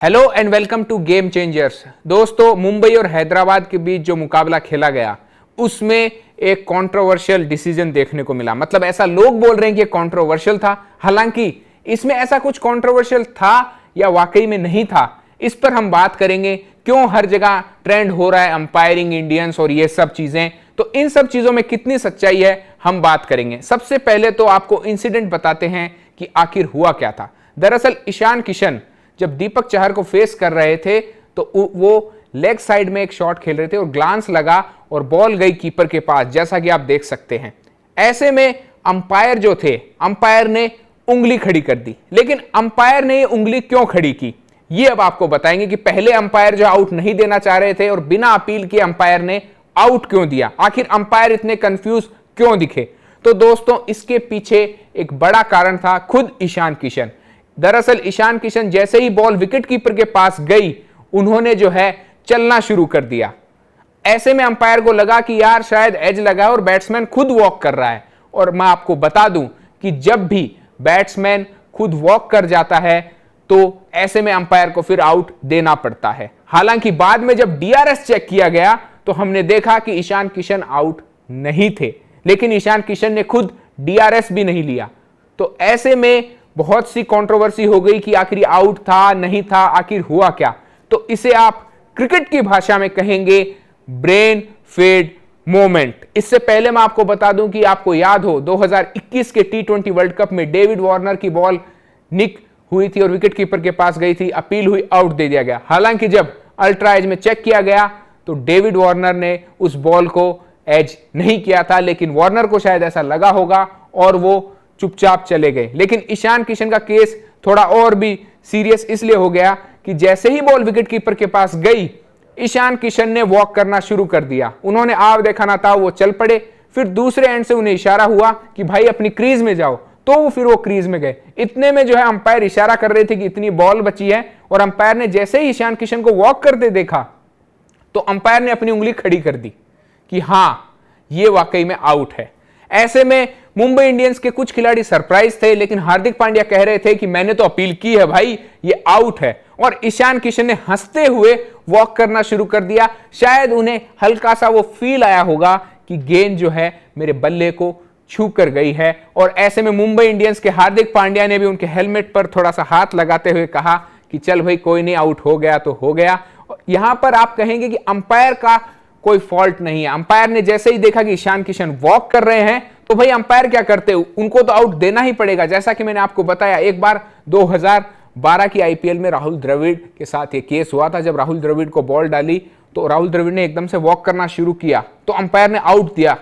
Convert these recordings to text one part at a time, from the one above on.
Hello and welcome to game changers. दोस्तों, मुंबई और हैदराबाद के बीच जो मुकाबला खेला गया उसमें एक कंट्रोवर्शियल डिसीजन देखने को मिला। मतलब ऐसा लोग बोल रहे हैं कि कंट्रोवर्शियल था, हालांकि इसमें ऐसा कुछ कंट्रोवर्शियल था या वाकई में नहीं था, इस पर हम बात करेंगे। क्यों हर जगह ट्रेंड हो रहा है अंपायरिंग इंडियंस और ये सब चीजें, तो इन सब चीजों में कितनी सच्चाई है हम बात करेंगे। सबसे पहले तो आपको इंसिडेंट बताते हैं कि आखिर हुआ क्या था। दरअसल ईशान किशन जब दीपक चहर को फेस कर रहे थे तो वो लेग साइड में एक शॉट खेल रहे थे और ग्लांस लगा और बॉल गई कीपर के पास, जैसा कि आप देख सकते हैं। ऐसे में अंपायर जो थे, अंपायर ने उंगली खड़ी कर दी। लेकिन अंपायर ने ये उंगली क्यों खड़ी की, ये अब आपको बताएंगे कि पहले अंपायर जो आउट नहीं देना चाह रहे थे और बिना अपील के अंपायर ने आउट क्यों दिया, आखिर अंपायर इतने कंफ्यूज क्यों दिखे। तो दोस्तों, इसके पीछे एक बड़ा कारण था खुद ईशान किशन। दरअसल ईशान किशन जैसे ही बॉल विकेट कीपर के पास गई, उन्होंने जो है चलना शुरू कर दिया। ऐसे में अंपायर को लगा कि यार शायद एज लगा है और बैट्समैन खुद वॉक कर रहा है। और मैं आपको बता दूं कि जब भी बैट्समैन खुद वॉक कर जाता है तो ऐसे में अंपायर को फिर आउट देना पड़ता है। हालांकि बाद में जब डीआरएस चेक किया गया तो हमने देखा कि ईशान किशन आउट नहीं थे, लेकिन ईशान किशन ने खुद डीआरएस भी नहीं लिया। तो ऐसे में बहुत सी कंट्रोवर्सी हो गई कि आखिर आउट था नहीं था, आखिर हुआ क्या। तो इसे आप क्रिकेट की भाषा में कहेंगे ब्रेन फेड मोमेंट। इससे पहले मैं आपको बता दूं कि आपको याद हो 2021 के टी20 वर्ल्ड कप में डेविड वार्नर की बॉल निक हुई थी और विकेट कीपर के पास गई थी, अपील हुई, आउट दे दिया गया। हालांकि जब अल्ट्रा एज में चेक किया गया तो डेविड वार्नर ने उस बॉल को एज नहीं किया था, लेकिन वार्नर को शायद ऐसा लगा होगा और वो चुपचाप चले गए। लेकिन ईशान किशन का केस थोड़ा और भी सीरियस इसलिए हो गया कि जैसे ही बॉल विकेट कीपर के पास गई, ईशान किशन ने वॉक करना शुरू कर दिया। उन्होंने आव देखा ना था, वो चल पड़े। फिर दूसरे एंड से उन्हें इशारा हुआ कि भाई अपनी क्रीज में जाओ, तो फिर वो क्रीज में गए। इतने में जो है अंपायर इशारा कर रहे थे कि इतनी बॉल बची है, और अंपायर ने जैसे ही ईशान किशन को वॉक करते देखा तो अंपायर ने अपनी उंगली खड़ी कर दी कि हां, ये वाकई में आउट है। ऐसे में मुंबई इंडियंस के कुछ खिलाड़ी सरप्राइज थे, लेकिन हार्दिक पांड्या कह रहे थे कि मैंने तो अपील की है भाई, ये आउट है। और ईशान किशन ने हंसते हुए वॉक करना शुरू कर दिया। शायद उन्हें हल्का सा वो फील आया होगा कि गेंद जो है मेरे बल्ले को छू कर गई है। और ऐसे में मुंबई इंडियंस के हार्दिक पांड्या ने भी उनके हेलमेट पर थोड़ा सा हाथ लगाते हुए कहा कि चल भाई कोई नहीं, आउट हो गया तो हो गया। यहां पर आप कहेंगे कि अंपायर का कोई फॉल्ट नहीं है। अंपायर ने जैसे ही देखा कि ईशान किशन वॉक कर रहे हैं तो भाई अंपायर क्या करते, उनको तो आउट देना ही पड़ेगा। जैसा कि मैंने आपको बताया, एक बार 2012 की आईपीएल में राहुल द्रविड़ के साथ ये केस हुआ था। जब राहुल द्रविड़ को बॉल डाली तो राहुल द्रविड़ ने एकदम से वॉक करना शुरू किया तो अंपायर ने आउट दिया।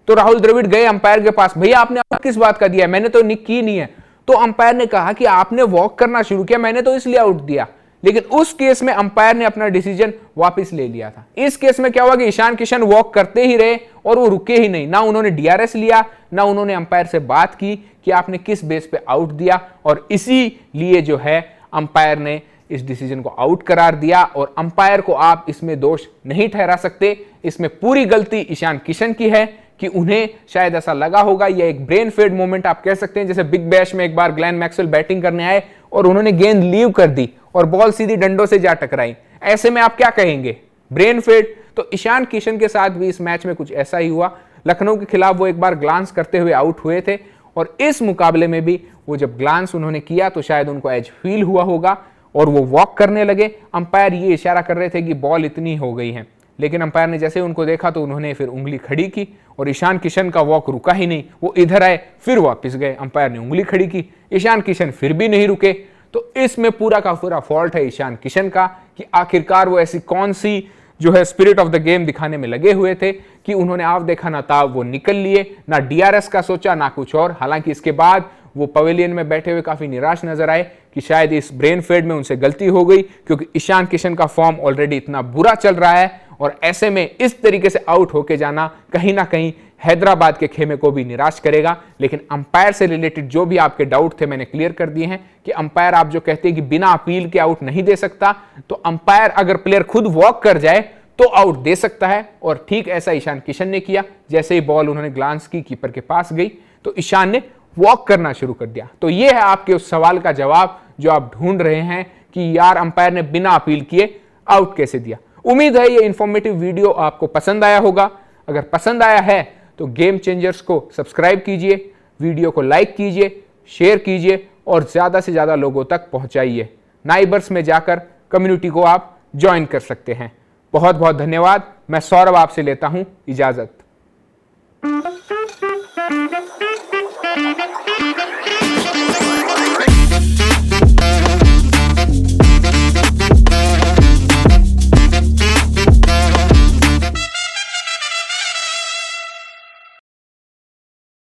तो राहुल द्रविड़ गए अंपायर के पास, भैया आपने आउट किस बात का दिया, मैंने तो निक की नहीं है। तो अंपायर ने कहा कि आपने वॉक करना शुरू किया, मैंने तो इसलिए आउट दिया। लेकिन उस केस में अंपायर ने अपना डिसीजन वापस ले लिया था। इस केस में क्या हुआ कि ईशान किशन वॉक करते ही रहे और वो रुके ही नहीं। ना उन्होंने डीआरएस लिया, ना उन्होंने अंपायर से बात की कि आपने किस बेस पे आउट दिया, और इसीलिए जो है अंपायर ने इस डिसीजन को आउट करार दिया। और अंपायर को आप इसमें दोष नहीं ठहरा सकते। इसमें पूरी गलती ईशान किशन की है कि उन्हें शायद ऐसा लगा होगा, या एक ब्रेन फेड मोमेंट आप कह सकते हैं। जैसे बिग बैश में एक बार ग्लेन मैक्सवेल बैटिंग करने आए और उन्होंने गेंद लीव कर दी और बॉल सीधी डंडों से जा टकराई। ऐसे में आप क्या कहेंगे, ब्रेन फेड। तो ईशान किशन के साथ भी इस मैच में कुछ ऐसा ही हुआ। लखनऊ के खिलाफ वो एक बार ग्लांस करते हुए आउट हुए थे, और इस मुकाबले में भी वो जब ग्लांस उन्होंने किया तो शायद उनको एज फील हुआ होगा और वो वॉक करने लगे। अंपायर ये इशारा कर रहे थे कि बॉल इतनी हो गई है, लेकिन अंपायर ने जैसे उनको देखा तो उन्होंने फिर उंगली खड़ी की और ईशान किशन का वॉक रुका ही नहीं। वो इधर आए फिर वापस गए, अंपायर ने उंगली खड़ी की, ईशान किशन फिर भी नहीं रुके। तो इसमें पूरा का पूरा फॉल्ट है ईशान किशन का कि आखिरकार वो ऐसी कौन सी जो है स्पिरिट ऑफ द गेम दिखाने में लगे हुए थे कि उन्होंने आप देखा ना था वो निकल लिए, ना डीआरएस का सोचा ना कुछ और। हालांकि इसके बाद वो पवेलियन में बैठे हुए काफी निराश नजर आए कि शायद इस ब्रेन फेड में उनसे गलती हो गई, क्योंकि ईशान किशन का फॉर्म ऑलरेडी इतना बुरा चल रहा है। और ऐसे में इस तरीके से आउट होके जाना कहीं ना कहीं हैदराबाद के खेमे को भी निराश करेगा। लेकिन अंपायर से रिलेटेड जो भी आपके डाउट थे मैंने क्लियर कर दिए हैं कि अंपायर आप जो कहते हैं कि बिना अपील के आउट नहीं दे सकता, तो अंपायर अगर प्लेयर खुद वॉक कर जाए तो आउट दे सकता है। और ठीक ऐसा ईशान किशन ने किया। जैसे ही बॉल उन्होंने ग्लांस की कीपर के पास गई तो ईशान ने वॉक करना शुरू कर दिया। तो यह है आपके उस सवाल का जवाब जो आप ढूंढ रहे हैं कि यार अंपायर ने बिना अपील किए आउट कैसे दिया। उम्मीद है ये इंफॉर्मेटिव वीडियो आपको पसंद आया होगा। अगर पसंद आया है तो गेम चेंजर्स को सब्सक्राइब कीजिए, वीडियो को लाइक कीजिए, शेयर कीजिए और ज्यादा से ज्यादा लोगों तक पहुंचाइए। नाइबर्स में जाकर कम्युनिटी को आप ज्वाइन कर सकते हैं। बहुत बहुत धन्यवाद। मैं सौरभ आपसे लेता हूं इजाजत।